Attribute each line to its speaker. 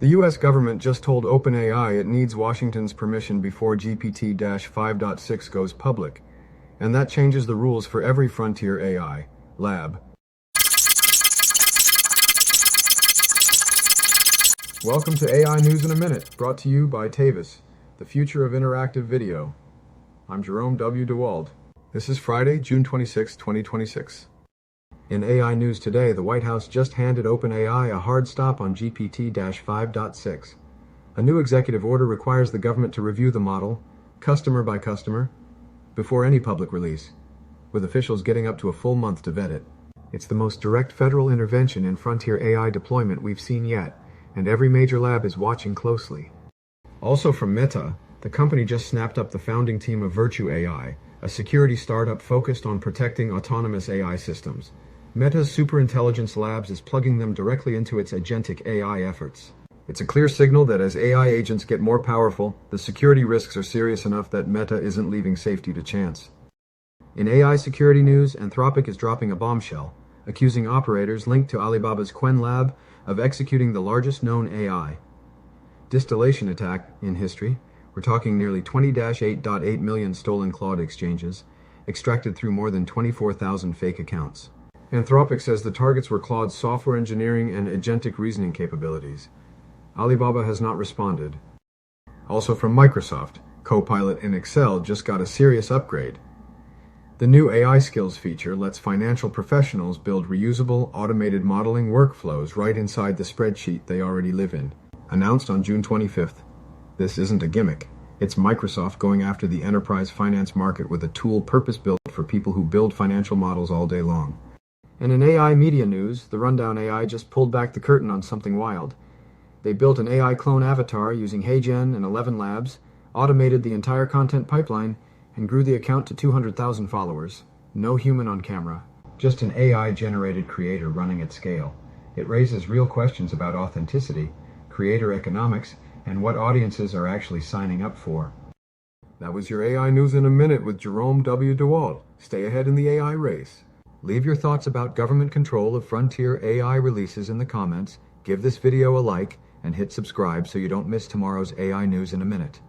Speaker 1: The US government just told OpenAI it needs Washington's permission before GPT-5.6 goes public, and that changes the rules for every frontier AI lab. Welcome to AI News in a Minute, brought to you by Tavis, the future of interactive video. I'm Jerome W. DeWald. This is Friday, June 26, 2026. In AI news today, the White House just handed OpenAI a hard stop on GPT-5.6. A new executive order requires the government to review the model, customer by customer, before any public release, with officials getting up to a full month to vet it. It's the most direct federal intervention in frontier AI deployment we've seen yet, and every major lab is watching closely. Also from Meta, the company just snapped up the founding team of Virtue AI, a security startup focused on protecting autonomous AI systems. Meta's Superintelligence Labs is plugging them directly into its agentic AI efforts. It's a clear signal that as AI agents get more powerful, the security risks are serious enough that Meta isn't leaving safety to chance. In AI security news, Anthropic is dropping a bombshell, accusing operators linked to Alibaba's Quen lab of executing the largest known AI distillation attack in history. We're talking nearly 20-8.8 million stolen Claude exchanges, extracted through more than 24,000 fake accounts. Anthropic says the targets were Claude's software engineering and agentic reasoning capabilities. Alibaba has not responded. Also from Microsoft, Copilot in Excel just got a serious upgrade. The new AI skills feature lets financial professionals build reusable, automated modeling workflows right inside the spreadsheet they already live in. Announced on June 25th. This isn't a gimmick. It's Microsoft going after the enterprise finance market with a tool purpose-built for people who build financial models all day long. And in AI media news, the Rundown AI just pulled back the curtain on something wild. They built an AI clone avatar using HeyGen and ElevenLabs, automated the entire content pipeline, and grew the account to 200,000 followers. No human on camera. Just an AI-generated creator running at scale. It raises real questions about authenticity, creator economics, and what audiences are actually signing up for. That was your AI News in a Minute with Jerome W. DeWald. Stay ahead in the AI race. Leave your thoughts about government control of frontier AI releases in the comments, give this video a like, and hit subscribe so you don't miss tomorrow's AI News in a Minute.